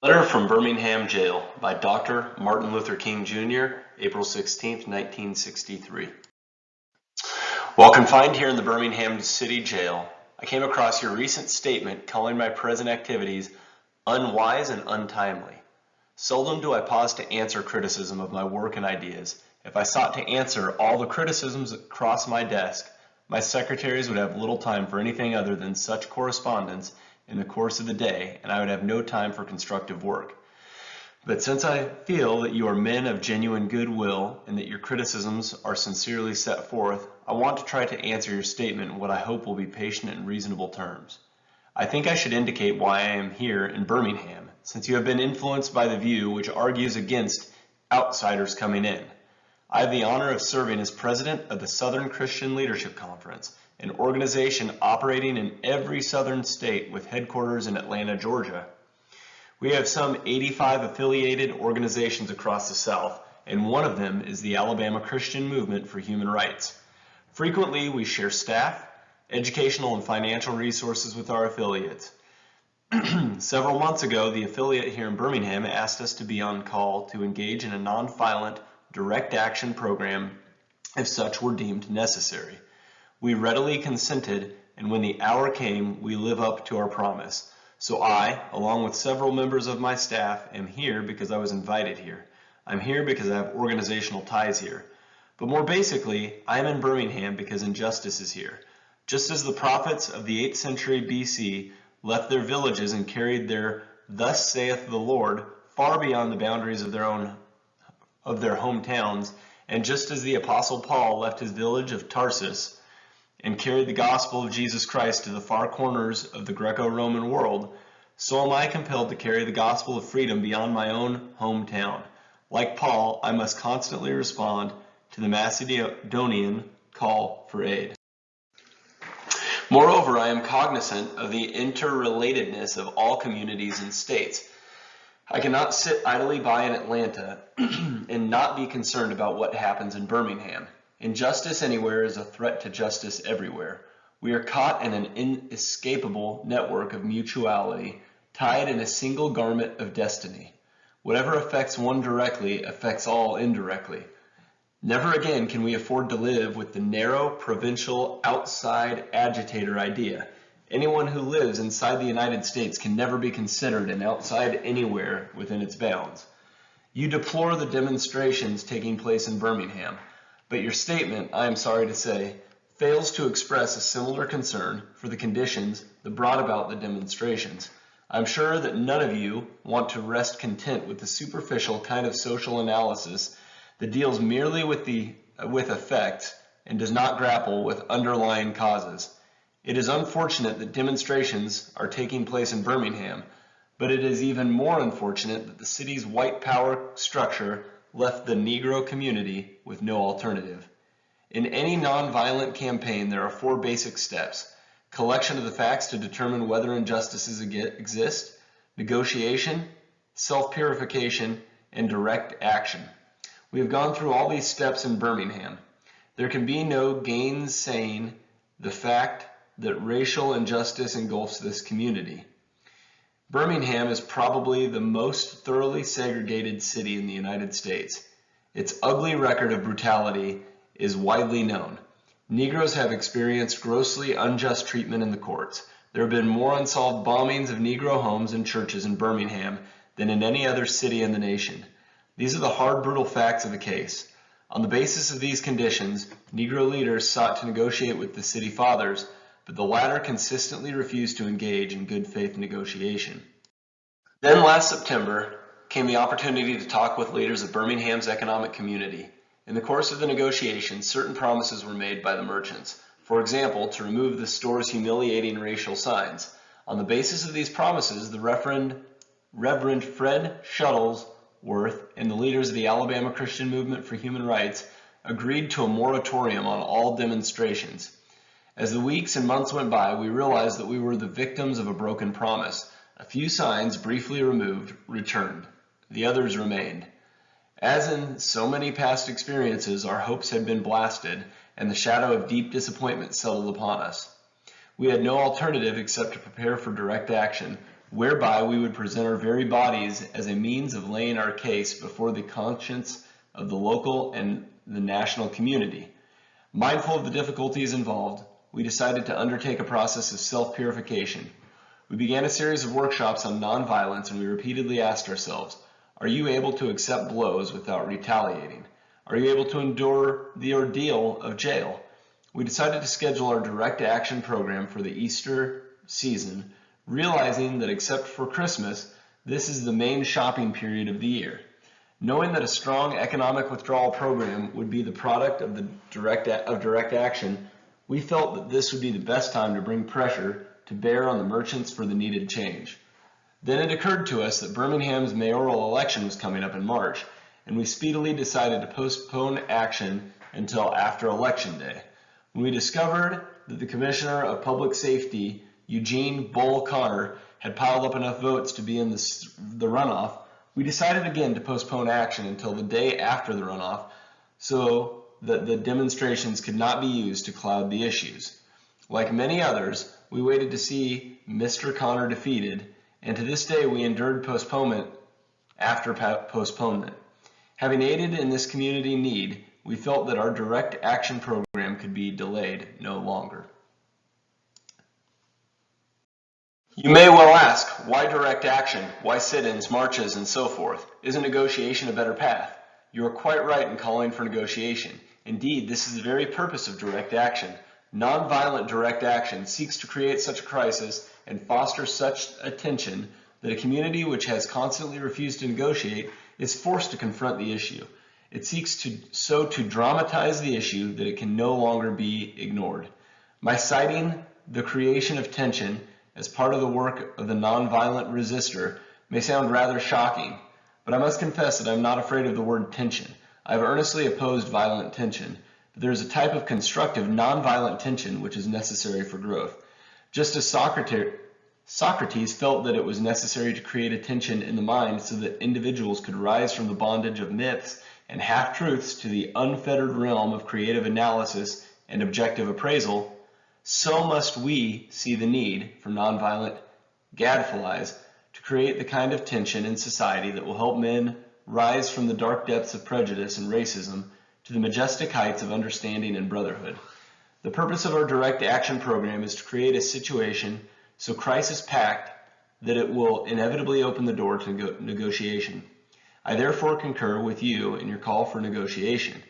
Letter from Birmingham Jail by Dr. Martin Luther King Jr., April 16, 1963. While confined here in the Birmingham City Jail, I came across your recent statement calling my present activities unwise and untimely. Seldom do I pause to answer criticism of my work and ideas. If I sought to answer all the criticisms that cross my desk, my secretaries would have little time for anything other than such correspondence in the course of the day, and I would have no time for constructive work. But since I feel that you are men of genuine goodwill and that your criticisms are sincerely set forth, I want to try to answer your statement in what I hope will be patient and reasonable terms. I think I should indicate why I am here in Birmingham, since you have been influenced by the view which argues against outsiders coming in. I have the honor of serving as president of the Southern Christian Leadership Conference, an organization operating in every southern state with headquarters in Atlanta, Georgia. We have some 85 affiliated organizations across the South, and one of them is the Alabama Christian Movement for Human Rights. Frequently, we share staff, educational and financial resources with our affiliates. Several months ago, the affiliate here in Birmingham asked us to be on call to engage in a nonviolent direct action program if such were deemed necessary. We readily consented, and when the hour came, we live up to our promise. So I, along with several members of my staff, am here because I was invited here. I'm here because I have organizational ties here. But more basically, I am in Birmingham because injustice is here. Just as the prophets of the 8th century BC left their villages and carried their "Thus saith the Lord" far beyond the boundaries of their hometowns, and just as the Apostle Paul left his village of Tarsus and carried the gospel of Jesus Christ to the far corners of the Greco-Roman world, so am I compelled to carry the gospel of freedom beyond my own hometown. Like Paul, I must constantly respond to the Macedonian call for aid. Moreover, I am cognizant of the interrelatedness of all communities and states. I cannot sit idly by in Atlanta and not be concerned about what happens in Birmingham. Injustice anywhere is a threat to justice everywhere. We are caught in an inescapable network of mutuality, tied in a single garment of destiny. Whatever affects one directly affects all indirectly. Never again can we afford to live with the narrow, provincial, outside agitator idea. Anyone who lives inside the United States can never be considered an outside anywhere within its bounds. You deplore the demonstrations taking place in Birmingham, but your statement, I am sorry to say, fails to express a similar concern for the conditions that brought about the demonstrations. I'm sure that none of you want to rest content with the superficial kind of social analysis that deals merely with effects and does not grapple with underlying causes. It is unfortunate that demonstrations are taking place in Birmingham, but it is even more unfortunate that the city's white power structure left the Negro community with no alternative. In any nonviolent campaign, there are 4 basic steps: collection of the facts to determine whether injustices exist, negotiation, self-purification, and direct action. We have gone through all these steps in Birmingham. There can be no gainsaying the fact that racial injustice engulfs this community. Birmingham is probably the most thoroughly segregated city in the United States. Its ugly record of brutality is widely known. Negroes have experienced grossly unjust treatment in the courts. There have been more unsolved bombings of Negro homes and churches in Birmingham than in any other city in the nation. These are the hard, brutal facts of the case. On the basis of these conditions, Negro leaders sought to negotiate with the city fathers, but the latter consistently refused to engage in good faith negotiation. Then last September came the opportunity to talk with leaders of Birmingham's economic community. In the course of the negotiations, certain promises were made by the merchants. For example, to remove the store's humiliating racial signs. On the basis of these promises, the Reverend Fred Shuttlesworth and the leaders of the Alabama Christian Movement for Human Rights agreed to a moratorium on all demonstrations. As the weeks and months went by, we realized that we were the victims of a broken promise. A few signs, briefly removed, returned. The others remained. As in so many past experiences, our hopes had been blasted, and the shadow of deep disappointment settled upon us. We had no alternative except to prepare for direct action, whereby we would present our very bodies as a means of laying our case before the conscience of the local and the national community. Mindful of the difficulties involved, we decided to undertake a process of self-purification. We began a series of workshops on nonviolence, and we repeatedly asked ourselves, are you able to accept blows without retaliating? Are you able to endure the ordeal of jail? We decided to schedule our direct action program for the Easter season, realizing that except for Christmas, this is the main shopping period of the year. Knowing that a strong economic withdrawal program would be the product of direct action, we felt that this would be the best time to bring pressure to bear on the merchants for the needed change. Then it occurred to us that Birmingham's mayoral election was coming up in March, and we speedily decided to postpone action until after Election Day. When we discovered that the Commissioner of Public Safety, Eugene Bull Connor, had piled up enough votes to be in the runoff, we decided again to postpone action until the day after the runoff so that the demonstrations could not be used to cloud the issues. Like many others, we waited to see Mr. Connor defeated, and to this day we endured postponement after postponement. Having aided in this community need, we felt that our direct action program could be delayed no longer. You may well ask, why direct action? Why sit-ins, marches, and so forth? Isn't negotiation a better path? You are quite right in calling for negotiation. Indeed, this is the very purpose of direct action. Nonviolent direct action seeks to create such a crisis and foster such a tension that a community which has constantly refused to negotiate is forced to confront the issue. It seeks to dramatize the issue that it can no longer be ignored. My citing the creation of tension as part of the work of the nonviolent resistor may sound rather shocking, but I must confess that I'm not afraid of the word tension. I have earnestly opposed violent tension, but there is a type of constructive nonviolent tension which is necessary for growth. Just as Socrates felt that it was necessary to create a tension in the mind so that individuals could rise from the bondage of myths and half-truths to the unfettered realm of creative analysis and objective appraisal, so must we see the need for nonviolent gadflies to create the kind of tension in society that will help men rise from the dark depths of prejudice and racism to the majestic heights of understanding and brotherhood. The purpose of our direct action program is to create a situation so crisis-packed that it will inevitably open the door to negotiation. I therefore concur with you in your call for negotiation.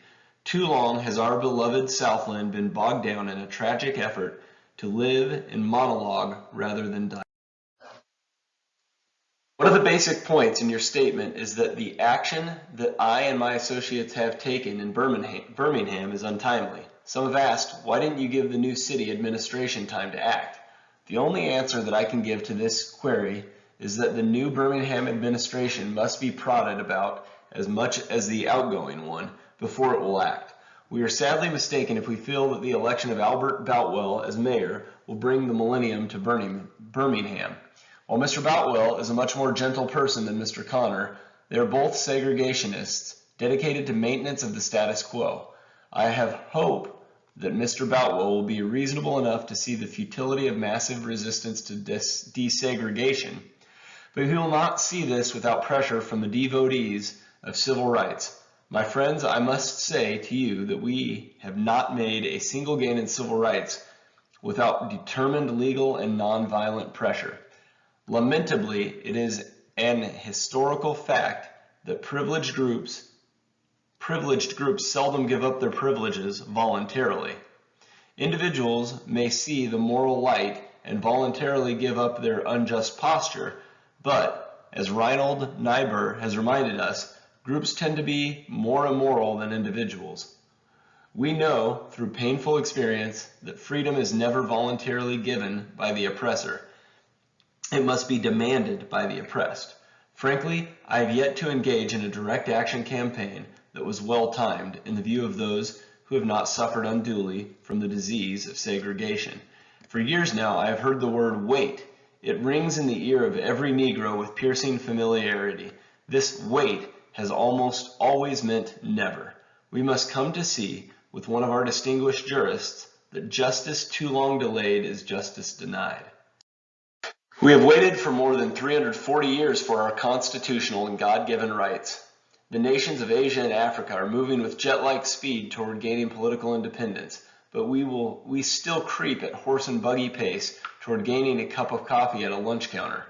Too long has our beloved Southland been bogged down in a tragic effort to live in monologue rather than die. One of the basic points in your statement is that the action that I and my associates have taken in Birmingham is untimely. Some have asked, why didn't you give the new city administration time to act? The only answer that I can give to this query is that the new Birmingham administration must be prodded about as much as the outgoing one before it will act. We are sadly mistaken if we feel that the election of Albert Boutwell as mayor will bring the millennium to Birmingham. While Mr. Boutwell is a much more gentle person than Mr. Connor, they are both segregationists dedicated to maintenance of the status quo. I have hope that Mr. Boutwell will be reasonable enough to see the futility of massive resistance to desegregation, but he will not see this without pressure from the devotees of civil rights. My friends, I must say to you that we have not made a single gain in civil rights without determined legal and nonviolent pressure. Lamentably, it is an historical fact that privileged groups seldom give up their privileges voluntarily. Individuals may see the moral light and voluntarily give up their unjust posture, but, as Reinhold Niebuhr has reminded us, groups tend to be more immoral than individuals. We know through painful experience that freedom is never voluntarily given by the oppressor. It must be demanded by the oppressed. Frankly, I have yet to engage in a direct action campaign that was well timed in the view of those who have not suffered unduly from the disease of segregation. For years now, I have heard the word wait. It rings in the ear of every Negro with piercing familiarity. This wait has almost always meant never. We must come to see, with one of our distinguished jurists, that justice too long delayed is justice denied. We have waited for more than 340 years for our constitutional and God-given rights. The nations of Asia and Africa are moving with jet-like speed toward gaining political independence, but we still creep at horse and buggy pace toward gaining a cup of coffee at a lunch counter.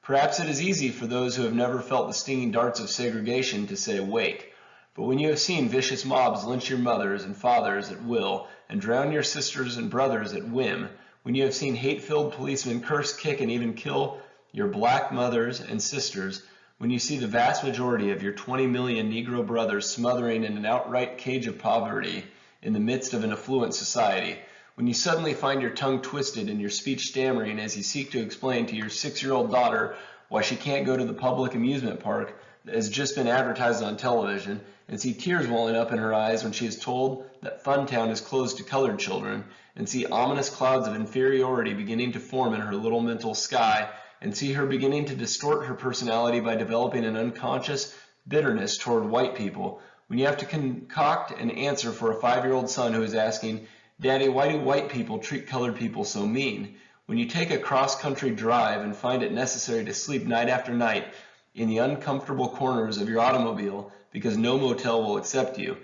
Perhaps it is easy for those who have never felt the stinging darts of segregation to say wait, but when you have seen vicious mobs lynch your mothers and fathers at will and drown your sisters and brothers at whim, when you have seen hate-filled policemen curse, kick, and even kill your black mothers and sisters, when you see the vast majority of your 20 million Negro brothers smothering in an outright cage of poverty in the midst of an affluent society, when you suddenly find your tongue twisted and your speech stammering as you seek to explain to your 6-year-old daughter why she can't go to the public amusement park that has just been advertised on television, and see tears welling up in her eyes when she is told that Funtown is closed to colored children, and see ominous clouds of inferiority beginning to form in her little mental sky, and see her beginning to distort her personality by developing an unconscious bitterness toward white people, when you have to concoct an answer for a 5-year-old son who is asking, "Daddy, why do white people treat colored people so mean?" When you take a cross-country drive and find it necessary to sleep night after night in the uncomfortable corners of your automobile because no motel will accept you,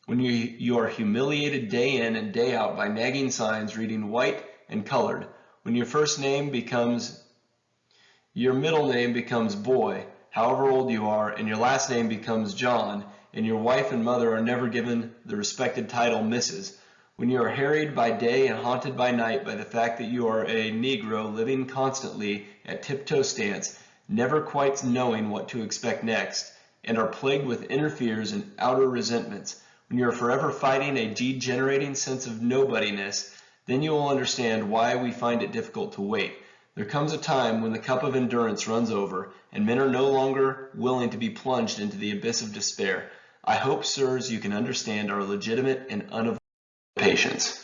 when you are humiliated day in and day out by nagging signs reading white and colored, when your middle name becomes boy, however old you are, and your last name becomes John, and your wife and mother are never given the respected title Mrs., when you are harried by day and haunted by night by the fact that you are a Negro living constantly at tiptoe stance, never quite knowing what to expect next, and are plagued with inner fears and outer resentments, when you are forever fighting a degenerating sense of nobodiness, then you will understand why we find it difficult to wait. There comes a time when the cup of endurance runs over, and men are no longer willing to be plunged into the abyss of despair. I hope, sirs, you can understand our legitimate and unavoidable patience.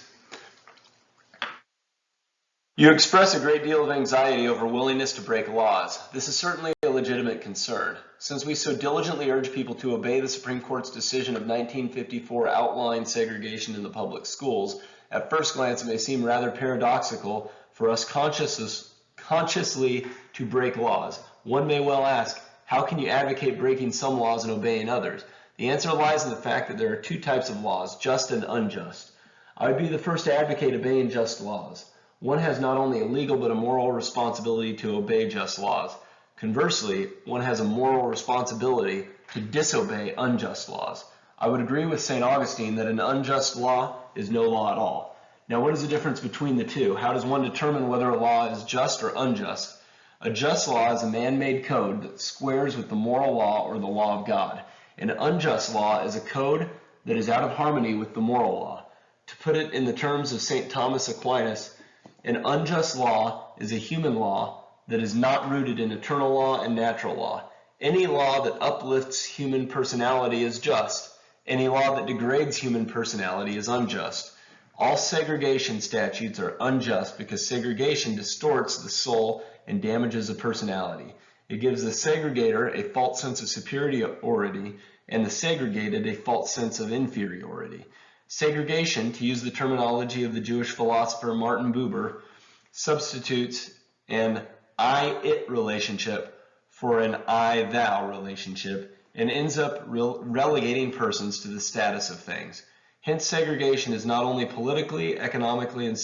You express a great deal of anxiety over willingness to break laws. This is certainly a legitimate concern. Since we so diligently urge people to obey the Supreme Court's decision of 1954 outlawing segregation in the public schools, at first glance it may seem rather paradoxical for us consciously to break laws. One may well ask, how can you advocate breaking some laws and obeying others? The answer lies in the fact that there are two types of laws, just and unjust. I would be the first to advocate obeying just laws. One has not only a legal but a moral responsibility to obey just laws. Conversely, one has a moral responsibility to disobey unjust laws. I would agree with St. Augustine that an unjust law is no law at all. Now, what is the difference between the two? How does one determine whether a law is just or unjust? A just law is a man-made code that squares with the moral law or the law of God. An unjust law is a code that is out of harmony with the moral law. To put it in the terms of St. Thomas Aquinas, an unjust law is a human law that is not rooted in eternal law and natural law. Any law that uplifts human personality is just. Any law that degrades human personality is unjust. All segregation statutes are unjust because segregation distorts the soul and damages a personality. It gives the segregator a false sense of superiority and the segregated a false sense of inferiority. Segregation, to use the terminology of the Jewish philosopher Martin Buber, substitutes an I-it relationship for an I-thou relationship and ends up relegating persons to the status of things. Hence, segregation is not only politically, economically, and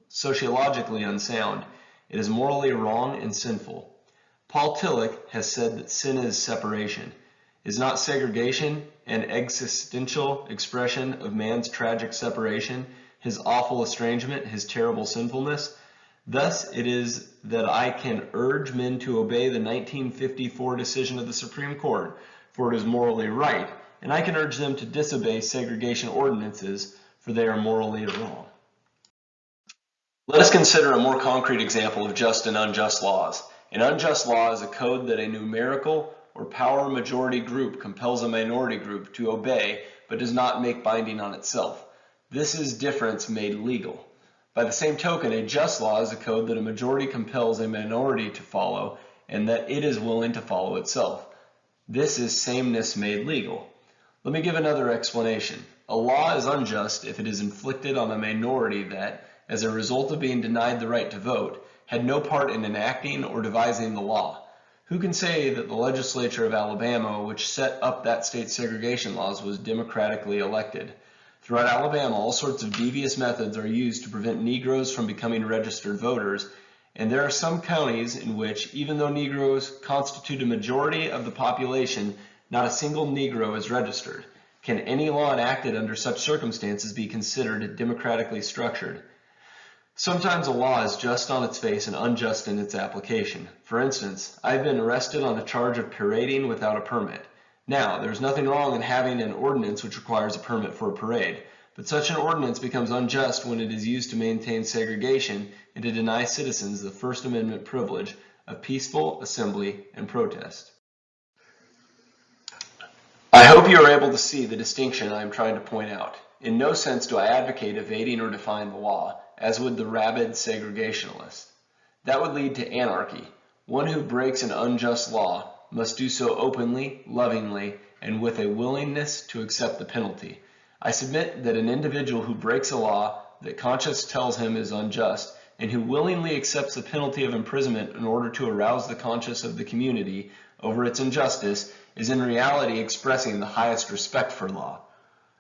sociologically unsound, it is morally wrong and sinful. Paul Tillich has said that sin is separation. Is not segregation an existential expression of man's tragic separation, his awful estrangement, his terrible sinfulness? Thus it is that I can urge men to obey the 1954 decision of the Supreme Court, for it is morally right, and I can urge them to disobey segregation ordinances, for they are morally wrong. Let us consider a more concrete example of just and unjust laws. An unjust law is a code that a numerical or power majority group compels a minority group to obey but does not make binding on itself. This is difference made legal. By the same token, a just law is a code that a majority compels a minority to follow and that it is willing to follow itself. This is sameness made legal. Let me give another explanation. A law is unjust if it is inflicted on a minority that, as a result of being denied the right to vote, had no part in enacting or devising the law. Who can say that the legislature of Alabama, which set up that state's segregation laws, was democratically elected? Throughout Alabama, all sorts of devious methods are used to prevent Negroes from becoming registered voters, and there are some counties in which, even though Negroes constitute a majority of the population, not a single Negro is registered. Can any law enacted under such circumstances be considered democratically structured? Sometimes a law is just on its face and unjust in its application. For instance, I've been arrested on the charge of parading without a permit. Now, there's nothing wrong in having an ordinance which requires a permit for a parade, but such an ordinance becomes unjust when it is used to maintain segregation and to deny citizens the First Amendment privilege of peaceful assembly and protest. I hope you are able to see the distinction I am trying to point out. In no sense do I advocate evading or defying the law, as would the rabid segregationalist. That would lead to anarchy. One who breaks an unjust law must do so openly, lovingly, and with a willingness to accept the penalty. I submit that an individual who breaks a law that conscience tells him is unjust, and who willingly accepts the penalty of imprisonment in order to arouse the conscience of the community over its injustice, is in reality expressing the highest respect for law.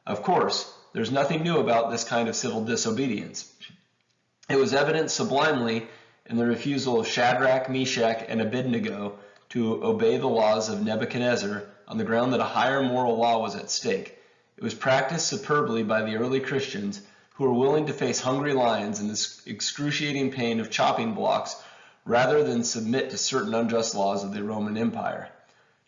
Of course, there's nothing new about this kind of civil disobedience. It was evident sublimely in the refusal of Shadrach, Meshach, and Abednego to obey the laws of Nebuchadnezzar on the ground that a higher moral law was at stake. It was practiced superbly by the early Christians who were willing to face hungry lions and the excruciating pain of chopping blocks rather than submit to certain unjust laws of the Roman Empire.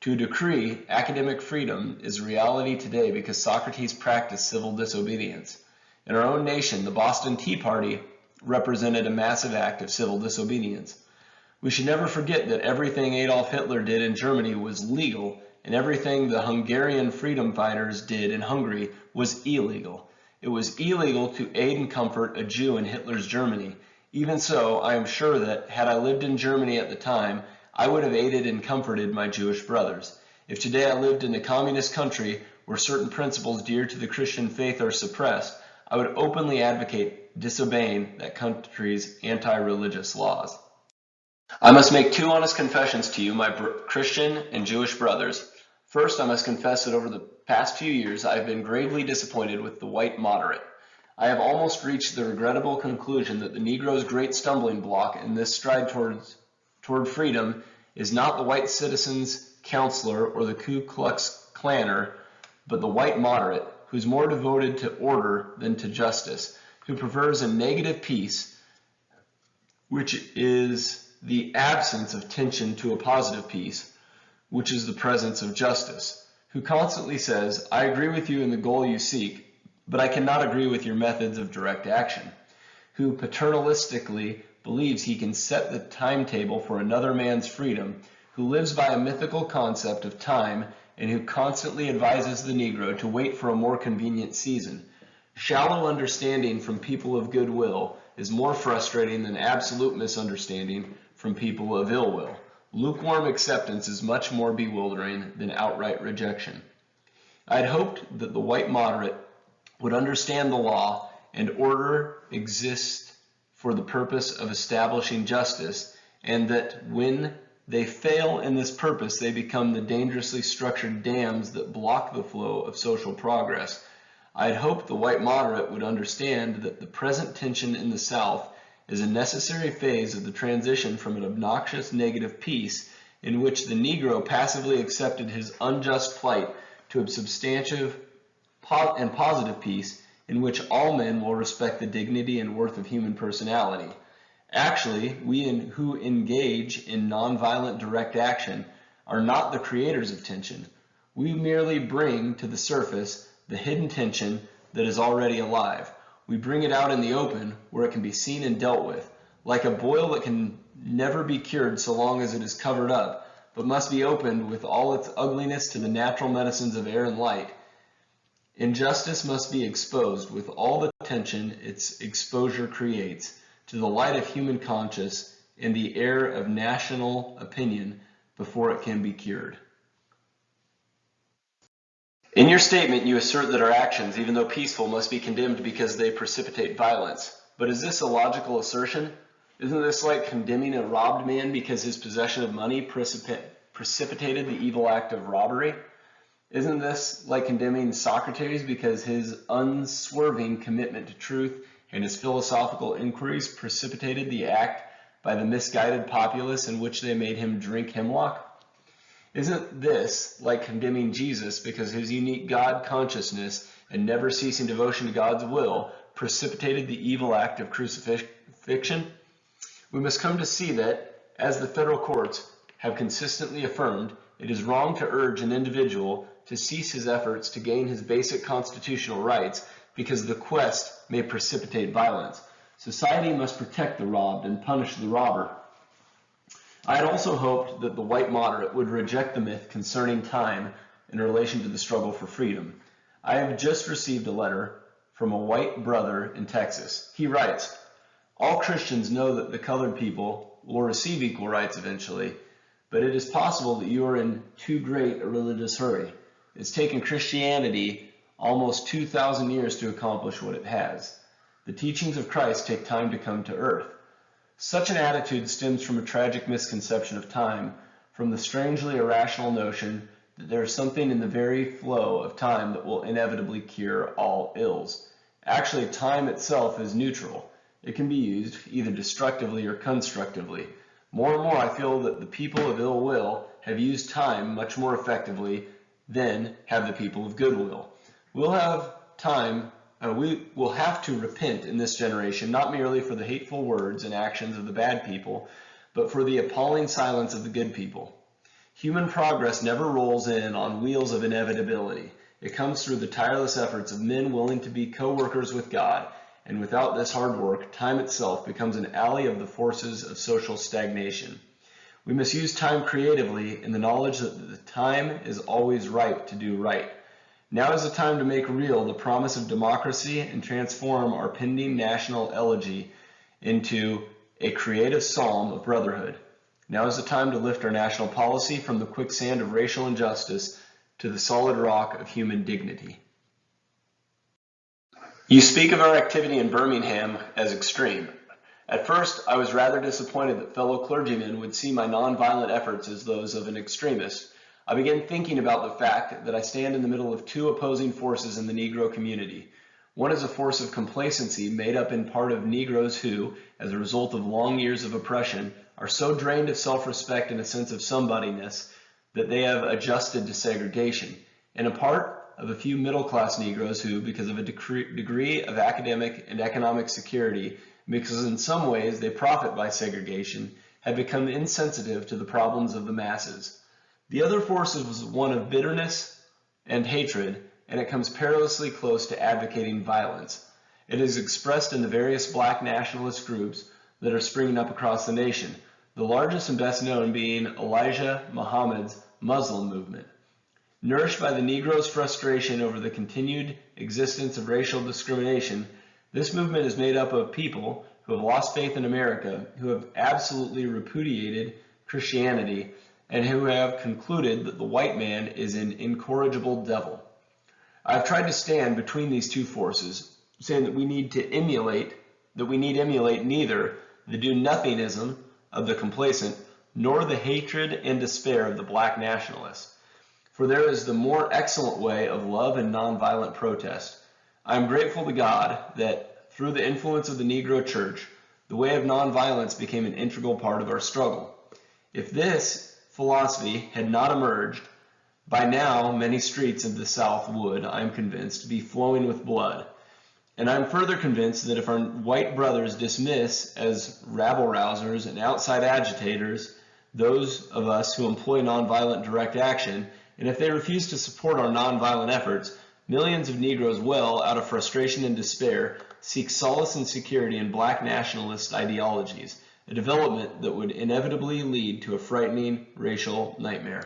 To decree academic freedom is a reality today because Socrates practiced civil disobedience. In our own nation, the Boston Tea Party represented a massive act of civil disobedience. We should never forget that everything Adolf Hitler did in Germany was legal, and everything the Hungarian freedom fighters did in Hungary was illegal. It was illegal to aid and comfort a Jew in Hitler's Germany. Even so, I am sure that, had I lived in Germany at the time, I would have aided and comforted my Jewish brothers. If today I lived in a communist country where certain principles dear to the Christian faith are suppressed, I would openly advocate disobeying that country's anti-religious laws. I must make two honest confessions to you, my Christian and Jewish brothers. First, I must confess that over the past few years I have been gravely disappointed with the white moderate. I have almost reached the regrettable conclusion that the Negro's great stumbling block in this stride toward freedom is not the white citizen's counselor or the Ku Klux Klaner, but the white moderate, who's more devoted to order than to justice, who prefers a negative peace, which is the absence of tension, to a positive peace, which is the presence of justice, who constantly says, I agree with you in the goal you seek, but I cannot agree with your methods of direct action, who paternalistically believes he can set the timetable for another man's freedom, who lives by a mythical concept of time, and who constantly advises the Negro to wait for a more convenient season. Shallow understanding from people of goodwill is more frustrating than absolute misunderstanding from people of ill will. Lukewarm acceptance is much more bewildering than outright rejection. I had hoped that the white moderate would understand the law and order exists for the purpose of establishing justice, and that when they fail in this purpose, they become the dangerously structured dams that block the flow of social progress. I had hoped the white moderate would understand that the present tension in the South is a necessary phase of the transition from an obnoxious negative peace in which the Negro passively accepted his unjust plight to a substantive and positive peace in which all men will respect the dignity and worth of human personality. Actually, we who engage in nonviolent direct action are not the creators of tension. We merely bring to the surface the hidden tension that is already alive. We bring it out in the open where it can be seen and dealt with, like a boil that can never be cured so long as it is covered up, but must be opened with all its ugliness to the natural medicines of air and light. Injustice must be exposed with all the tension its exposure creates to the light of human conscience and the air of national opinion before it can be cured. In your statement, you assert that our actions, even though peaceful, must be condemned because they precipitate violence. But is this a logical assertion? Isn't this like condemning a robbed man because his possession of money precipitated the evil act of robbery? Isn't this like condemning Socrates because his unswerving commitment to truth and his philosophical inquiries precipitated the act by the misguided populace in which they made him drink hemlock? Isn't this like condemning Jesus because his unique God consciousness and never ceasing devotion to God's will precipitated the evil act of crucifixion? We must come to see that, as the federal courts have consistently affirmed, it is wrong to urge an individual to cease his efforts to gain his basic constitutional rights because the quest may precipitate violence. Society must protect the robbed and punish the robber. I had also hoped that the white moderate would reject the myth concerning time in relation to the struggle for freedom. I have just received a letter from a white brother in Texas. He writes, "All Christians know that the colored people will receive equal rights eventually, but it is possible that you are in too great a religious hurry. It's taken Christianity almost 2,000 years to accomplish what it has. The teachings of Christ take time to come to earth." Such an attitude stems from a tragic misconception of time, from the strangely irrational notion that there is something in the very flow of time that will inevitably cure all ills. Actually, time itself is neutral. It can be used either destructively or constructively. More and more, I feel that the people of ill will have used time much more effectively than have the people of goodwill. We will have to repent in this generation, not merely for the hateful words and actions of the bad people, but for the appalling silence of the good people. Human progress never rolls in on wheels of inevitability. It comes through the tireless efforts of men willing to be co-workers with God, and without this hard work, time itself becomes an ally of the forces of social stagnation. We must use time creatively in the knowledge that the time is always ripe to do right. Now is the time to make real the promise of democracy and transform our pending national elegy into a creative psalm of brotherhood. Now is the time to lift our national policy from the quicksand of racial injustice to the solid rock of human dignity. You speak of our activity in Birmingham as extreme. At first, I was rather disappointed that fellow clergymen would see my nonviolent efforts as those of an extremist. I began thinking about the fact that I stand in the middle of two opposing forces in the Negro community. One is a force of complacency made up in part of Negroes who, as a result of long years of oppression, are so drained of self-respect and a sense of somebodyness that they have adjusted to segregation, and a part of a few middle-class Negroes who, because of a degree of academic and economic security, because in some ways they profit by segregation, have become insensitive to the problems of the masses. The other force is one of bitterness and hatred, and it comes perilously close to advocating violence. It is expressed in the various black nationalist groups that are springing up across the nation, the largest and best known being Elijah Muhammad's Muslim movement. Nourished by the Negro's frustration over the continued existence of racial discrimination, this movement is made up of people who have lost faith in America, who have absolutely repudiated Christianity, and who have concluded that the white man is an incorrigible devil. I've tried to stand between these two forces, saying that we need emulate neither the do-nothingism of the complacent, nor the hatred and despair of the black nationalists. For there is the more excellent way of love and nonviolent protest. I am grateful to God that through the influence of the Negro Church, the way of nonviolence became an integral part of our struggle. If this philosophy had not emerged, by now many streets of the South would, I am convinced, be flowing with blood. And I am further convinced that if our white brothers dismiss as rabble-rousers and outside agitators those of us who employ nonviolent direct action, and if they refuse to support our nonviolent efforts, millions of Negroes will, out of frustration and despair, seek solace and security in black nationalist ideologies, a development that would inevitably lead to a frightening racial nightmare.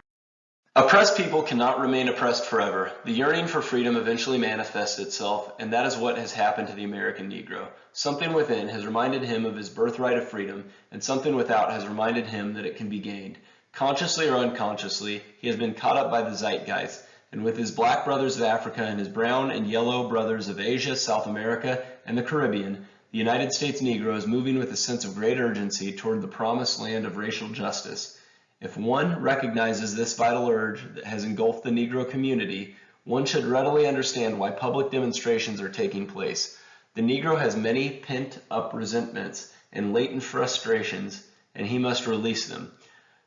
Oppressed people cannot remain oppressed forever. The yearning for freedom eventually manifests itself, and that is what has happened to the American Negro. Something within has reminded him of his birthright of freedom, and something without has reminded him that it can be gained. Consciously or unconsciously, he has been caught up by the zeitgeist, and with his black brothers of Africa and his brown and yellow brothers of Asia, South America, and the Caribbean, the United States Negro is moving with a sense of great urgency toward the promised land of racial justice. If one recognizes this vital urge that has engulfed the Negro community, one should readily understand why public demonstrations are taking place. The Negro has many pent-up resentments and latent frustrations, and he must release them.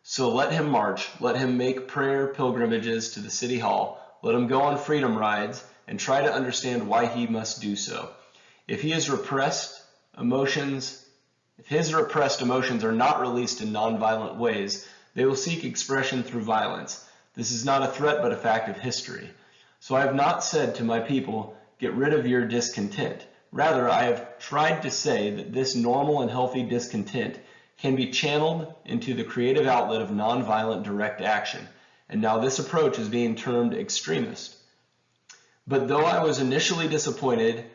So let him march, let him make prayer pilgrimages to the city hall, let him go on freedom rides, and try to understand why he must do so. If his repressed emotions are not released in nonviolent ways, they will seek expression through violence. This is not a threat but a fact of history. So I have not said to my people, get rid of your discontent. Rather, I have tried to say that this normal and healthy discontent can be channeled into the creative outlet of nonviolent direct action. And now this approach is being termed extremist. But though I was initially disappointed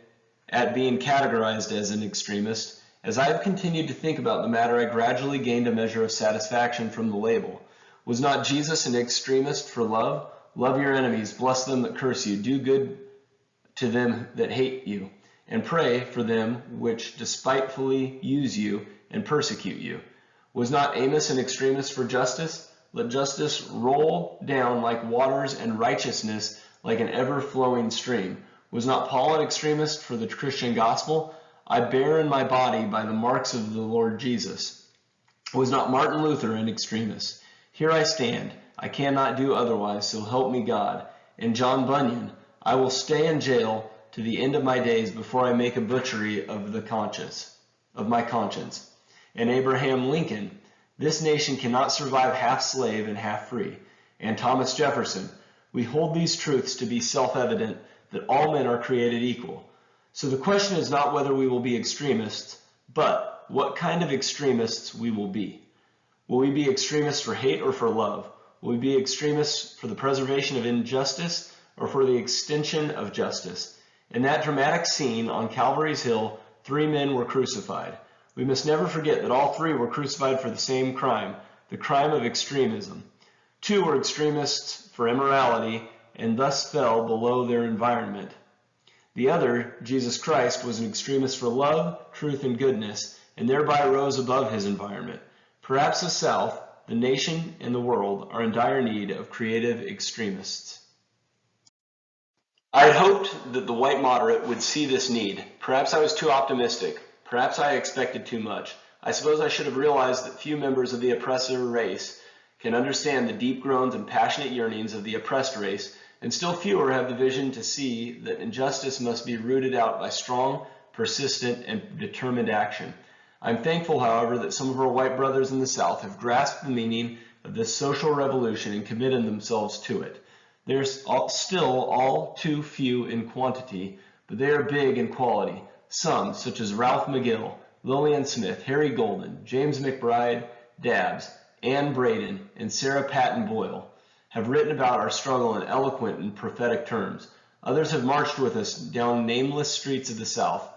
at being categorized as an extremist, as I have continued to think about the matter, I gradually gained a measure of satisfaction from the label. Was not Jesus an extremist for love? Love your enemies, bless them that curse you, do good to them that hate you, and pray for them which despitefully use you and persecute you. Was not Amos an extremist for justice? Let justice roll down like waters and righteousness like an ever-flowing stream. Was not Paul an extremist for the Christian gospel? I bear in my body by the marks of the Lord Jesus. Was not Martin Luther an extremist? Here I stand. I cannot do otherwise, so help me God. And John Bunyan, I will stay in jail to the end of my days before I make a butchery of my conscience. And Abraham Lincoln, this nation cannot survive half slave and half free. And Thomas Jefferson, we hold these truths to be self-evident that all men are created equal. So the question is not whether we will be extremists, but what kind of extremists we will be. Will we be extremists for hate or for love? Will we be extremists for the preservation of injustice or for the extension of justice? In that dramatic scene on Calvary's Hill, 3 men were crucified. We must never forget that all 3 were crucified for the same crime, the crime of extremism. 2 were extremists for immorality and thus fell below their environment. The other, Jesus Christ, was an extremist for love, truth, and goodness, and thereby rose above his environment. Perhaps the South, the nation, and the world are in dire need of creative extremists. I had hoped that the white moderate would see this need. Perhaps I was too optimistic. Perhaps I expected too much. I suppose I should have realized that few members of the oppressor race can understand the deep groans and passionate yearnings of the oppressed race, and still fewer have the vision to see that injustice must be rooted out by strong, persistent, and determined action. I'm thankful, however, that some of our white brothers in the South have grasped the meaning of this social revolution and committed themselves to it. There's still all too few in quantity, but they are big in quality. Some, such as Ralph McGill, Lillian Smith, Harry Golden, James McBride, Dabbs, Ann Braden, and Sarah Patton Boyle, have written about our struggle in eloquent and prophetic terms. Others have marched with us down nameless streets of the South.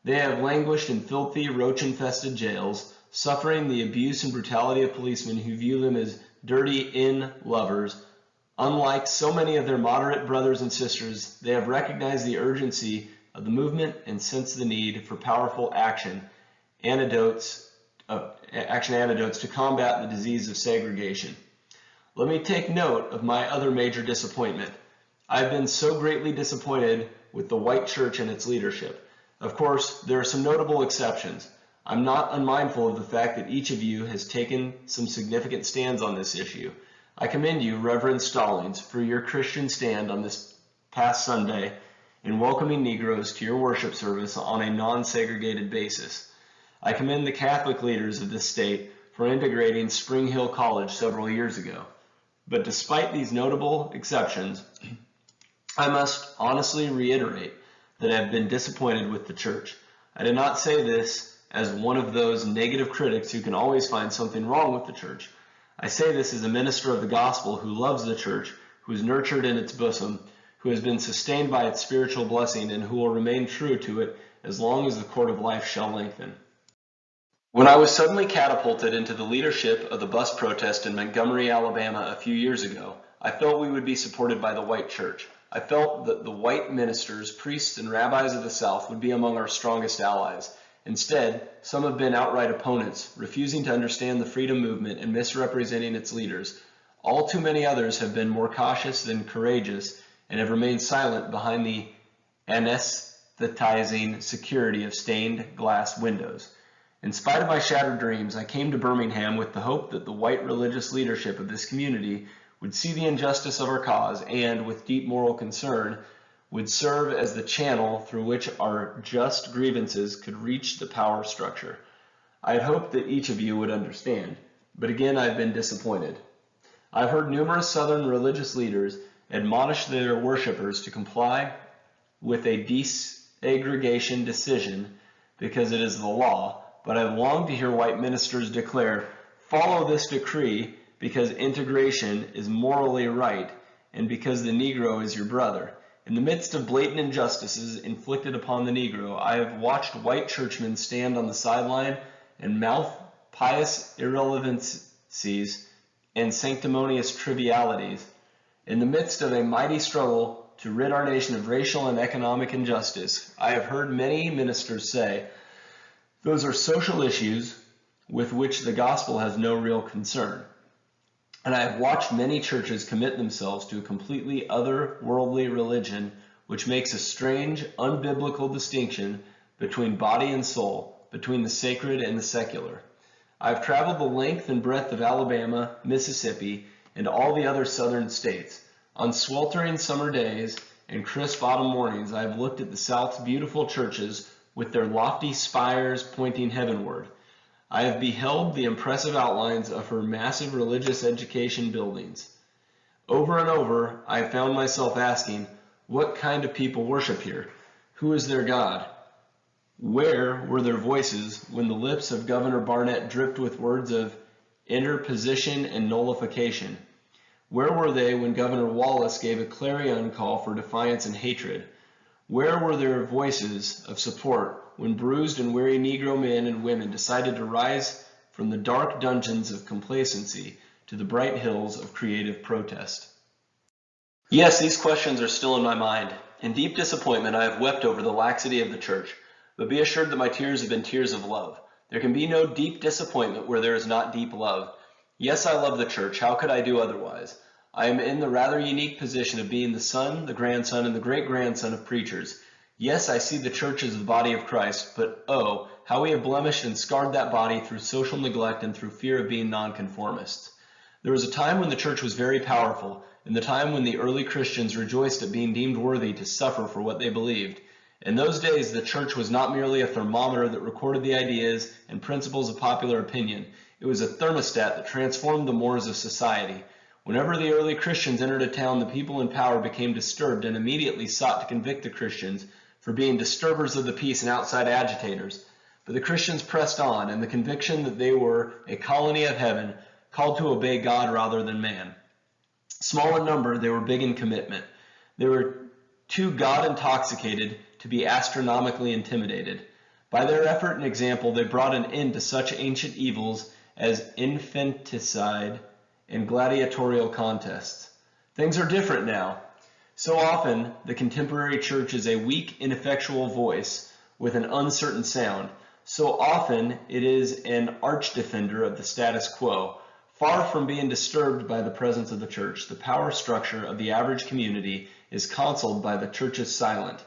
They have languished in filthy, roach-infested jails, suffering the abuse and brutality of policemen who view them as dirty inn lovers. Unlike so many of their moderate brothers and sisters, they have recognized the urgency of the movement and sensed the need for powerful action antidotes to combat the disease of segregation. Let me take note of my other major disappointment. I've been so greatly disappointed with the white church and its leadership. Of course, there are some notable exceptions. I'm not unmindful of the fact that each of you has taken some significant stands on this issue. I commend you, Reverend Stallings, for your Christian stand on this past Sunday in welcoming Negroes to your worship service on a non-segregated basis. I commend the Catholic leaders of this state for integrating Spring Hill College several years ago. But despite these notable exceptions, I must honestly reiterate that I have been disappointed with the church. I did not say this as one of those negative critics who can always find something wrong with the church. I say this as a minister of the gospel who loves the church, who is nurtured in its bosom, who has been sustained by its spiritual blessing, and who will remain true to it as long as the cord of life shall lengthen. When I was suddenly catapulted into the leadership of the bus protest in Montgomery, Alabama a few years ago, I felt we would be supported by the white church. I felt that the white ministers, priests, and rabbis of the South would be among our strongest allies. Instead, some have been outright opponents, refusing to understand the freedom movement and misrepresenting its leaders. All too many others have been more cautious than courageous and have remained silent behind the anesthetizing security of stained glass windows. In spite of my shattered dreams, I came to Birmingham with the hope that the white religious leadership of this community would see the injustice of our cause and, with deep moral concern, would serve as the channel through which our just grievances could reach the power structure. I had hoped that each of you would understand, but again I've been disappointed. I've heard numerous Southern religious leaders admonish their worshipers to comply with a desegregation decision because it is the law, but I've longed to hear white ministers declare, "Follow this decree because integration is morally right and because the Negro is your brother." In the midst of blatant injustices inflicted upon the Negro, I have watched white churchmen stand on the sideline and mouth pious irrelevancies and sanctimonious trivialities. In the midst of a mighty struggle to rid our nation of racial and economic injustice, I have heard many ministers say, "Those are social issues with which the gospel has no real concern." And I have watched many churches commit themselves to a completely otherworldly religion which makes a strange, unbiblical distinction between body and soul, between the sacred and the secular. I have traveled the length and breadth of Alabama, Mississippi, and all the other southern states. On sweltering summer days and crisp autumn mornings, I have looked at the South's beautiful churches with their lofty spires pointing heavenward. I have beheld the impressive outlines of her massive religious education buildings. Over and over, I have found myself asking, what kind of people worship here? Who is their God? Where were their voices when the lips of Governor Barnett dripped with words of interposition and nullification? Where were they when Governor Wallace gave a clarion call for defiance and hatred? Where were their voices of support when bruised and weary Negro men and women decided to rise from the dark dungeons of complacency to the bright hills of creative protest? Yes, these questions are still in my mind. In deep disappointment, I have wept over the laxity of the church, but be assured that my tears have been tears of love. There can be no deep disappointment where there is not deep love. Yes, I love the church. How could I do otherwise? I am in the rather unique position of being the son, the grandson, and the great-grandson of preachers. Yes, I see the church as the body of Christ, but oh, how we have blemished and scarred that body through social neglect and through fear of being nonconformists. There was a time when the church was very powerful, and the time when the early Christians rejoiced at being deemed worthy to suffer for what they believed. In those days, the church was not merely a thermometer that recorded the ideas and principles of popular opinion. It was a thermostat that transformed the mores of society. Whenever the early Christians entered a town, the people in power became disturbed and immediately sought to convict the Christians for being disturbers of the peace and outside agitators. But the Christians pressed on, and the conviction that they were a colony of heaven called to obey God rather than man. Small in number, they were big in commitment. They were too God-intoxicated to be astronomically intimidated. By their effort and example, they brought an end to such ancient evils as infanticide and gladiatorial contests. Things are different now. So often, the contemporary church is a weak, ineffectual voice with an uncertain sound. So often, it is an arch-defender of the status quo. Far from being disturbed by the presence of the church, the power structure of the average community is counseled by the church's silent,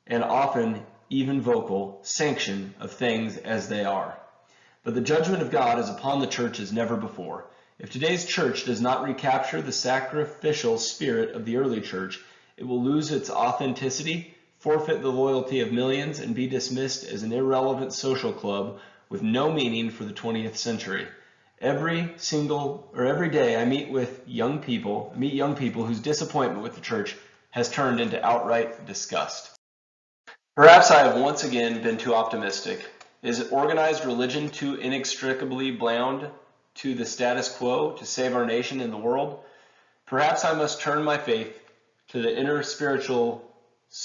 and often even vocal, sanction of things as they are. But the judgment of God is upon the church as never before. If today's church does not recapture the sacrificial spirit of the early church, it will lose its authenticity, forfeit the loyalty of millions, and be dismissed as an irrelevant social club with no meaning for the 20th century. Every day I meet young people whose disappointment with the church has turned into outright disgust. Perhaps I have once again been too optimistic. Is organized religion too inextricably bound to the status quo to save our nation and the world? Perhaps I must turn my faith to the inner spiritual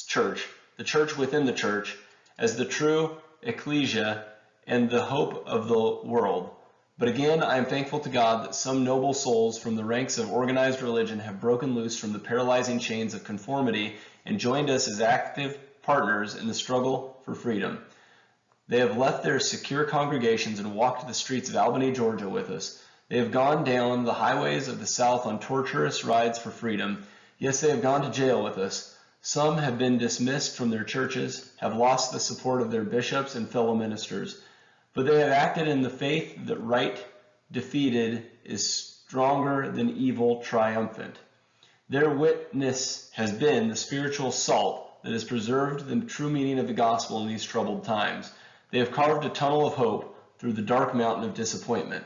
church, the church within the church, as the true ecclesia and the hope of the world. But again, I am thankful to God that some noble souls from the ranks of organized religion have broken loose from the paralyzing chains of conformity and joined us as active partners in the struggle for freedom. They have left their secure congregations and walked the streets of Albany, Georgia with us. They have gone down the highways of the South on torturous rides for freedom. Yes, they have gone to jail with us. Some have been dismissed from their churches, have lost the support of their bishops and fellow ministers. But they have acted in the faith that right defeated is stronger than evil triumphant. Their witness has been the spiritual salt that has preserved the true meaning of the gospel in these troubled times. They have carved a tunnel of hope through the dark mountain of disappointment.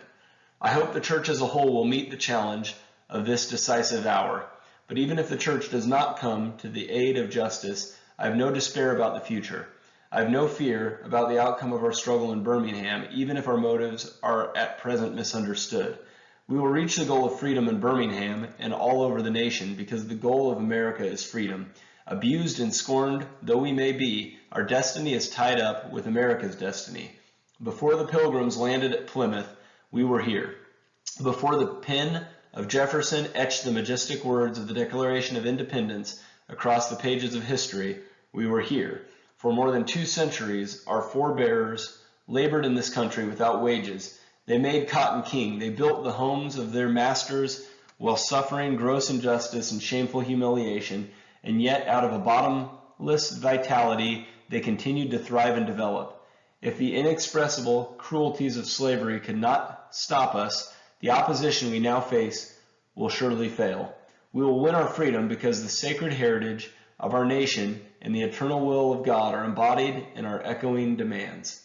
I hope the church as a whole will meet the challenge of this decisive hour. But even if the church does not come to the aid of justice, I have no despair about the future. I have no fear about the outcome of our struggle in Birmingham, even if our motives are at present misunderstood. We will reach the goal of freedom in Birmingham and all over the nation, because the goal of America is freedom. Abused and scorned though we may be, our destiny is tied up with America's destiny. Before the Pilgrims landed at Plymouth, we were here. Before the pen of Jefferson etched the majestic words of the Declaration of Independence across the pages of history, we were here. For more than 2 centuries, our forebears labored in this country without wages. They made cotton king. They built the homes of their masters while suffering gross injustice and shameful humiliation, and yet out of a bottomless vitality, they continued to thrive and develop. If the inexpressible cruelties of slavery could not stop us, the opposition we now face will surely fail. We will win our freedom because the sacred heritage of our nation and the eternal will of God are embodied in our echoing demands.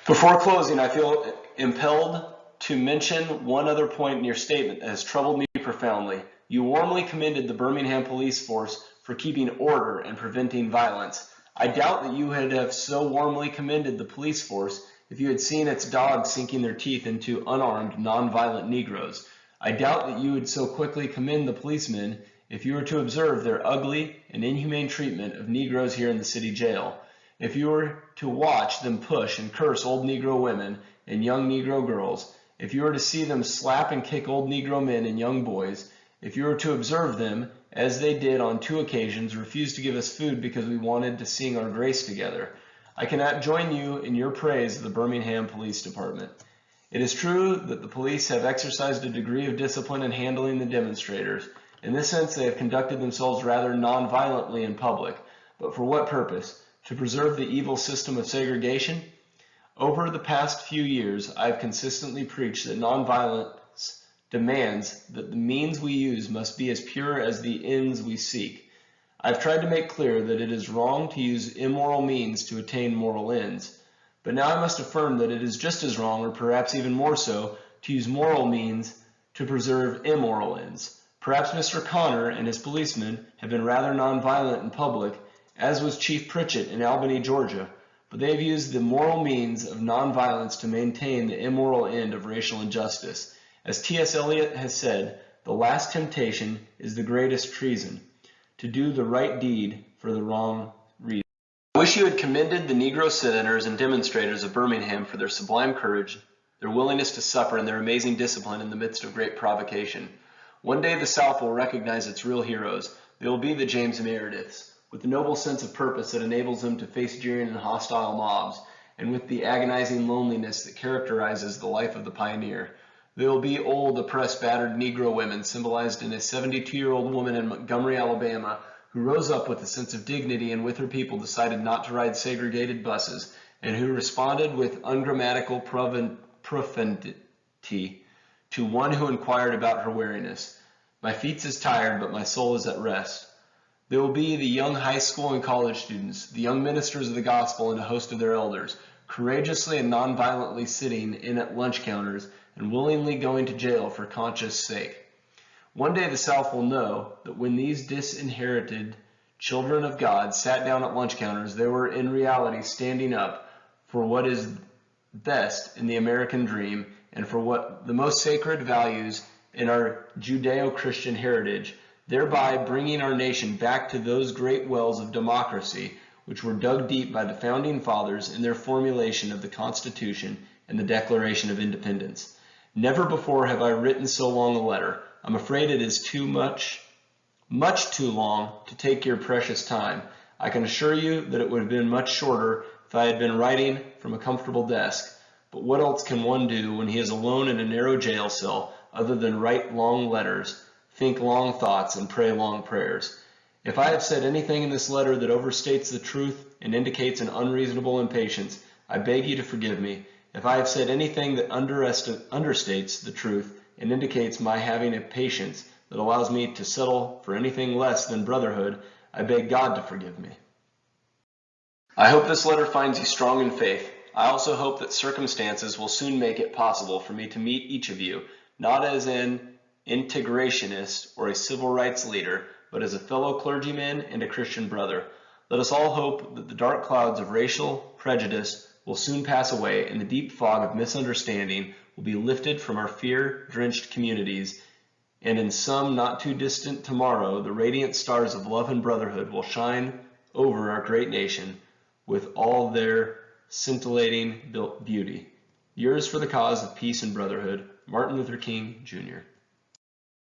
Before closing, I feel impelled to mention one other point in your statement that has troubled me profoundly. You warmly commended the Birmingham police force for keeping order and preventing violence. I doubt that you would have so warmly commended the police force if you had seen its dogs sinking their teeth into unarmed, nonviolent Negroes. I doubt that you would so quickly commend the policemen if you were to observe their ugly and inhumane treatment of Negroes here in the city jail. If you were to watch them push and curse old Negro women and young Negro girls, if you were to see them slap and kick old Negro men and young boys, if you were to observe them, as they did on 2 occasions, refuse to give us food because we wanted to sing our grace together, I cannot join you in your praise of the Birmingham Police Department. It is true that the police have exercised a degree of discipline in handling the demonstrators. In this sense, they have conducted themselves rather non-violently in public. But for what purpose? To preserve the evil system of segregation? Over the past few years, I have consistently preached that nonviolence demands that the means we use must be as pure as the ends we seek. I've tried to make clear that it is wrong to use immoral means to attain moral ends. But now I must affirm that it is just as wrong, or perhaps even more so, to use moral means to preserve immoral ends. Perhaps Mr. Connor and his policemen have been rather nonviolent in public, as was Chief Pritchett in Albany, Georgia, but they have used the moral means of nonviolence to maintain the immoral end of racial injustice. As T.S. Eliot has said, the last temptation is the greatest treason, to do the right deed for the wrong reason. I wish you had commended the Negro senators and demonstrators of Birmingham for their sublime courage, their willingness to suffer, and their amazing discipline in the midst of great provocation. One day the South will recognize its real heroes. They will be the James Merediths, with the noble sense of purpose that enables them to face jeering and hostile mobs, and with the agonizing loneliness that characterizes the life of the pioneer. They will be old, oppressed, battered Negro women, symbolized in a 72-year-old woman in Montgomery, Alabama, who rose up with a sense of dignity and with her people decided not to ride segregated buses, and who responded with ungrammatical profundity to one who inquired about her weariness. My feet is tired, but my soul is at rest. There will be the young high school and college students, the young ministers of the gospel and a host of their elders, courageously and nonviolently sitting in at lunch counters and willingly going to jail for conscience sake. One day the South will know that when these disinherited children of God sat down at lunch counters, they were in reality standing up for what is best in the American dream and for what the most sacred values in our Judeo-Christian heritage, thereby bringing our nation back to those great wells of democracy which were dug deep by the Founding Fathers in their formulation of the Constitution and the Declaration of Independence. Never before have I written so long a letter. I'm afraid it is too much too long to take your precious time. I can assure you that it would have been much shorter if I had been writing from a comfortable desk. But what else can one do when he is alone in a narrow jail cell other than write long letters, think long thoughts, and pray long prayers? If I have said anything in this letter that overstates the truth and indicates an unreasonable impatience, I beg you to forgive me. If I have said anything that understates the truth and indicates my having a patience that allows me to settle for anything less than brotherhood, I beg God to forgive me. I hope this letter finds you strong in faith. I also hope that circumstances will soon make it possible for me to meet each of you, not as an integrationist or a civil rights leader, but as a fellow clergyman and a Christian brother. Let us all hope that the dark clouds of racial prejudice will soon pass away and the deep fog of misunderstanding will be lifted from our fear-drenched communities, and in some not too distant tomorrow, the radiant stars of love and brotherhood will shine over our great nation with all their scintillating beauty. Yours for the cause of peace and brotherhood, Martin Luther King, Jr.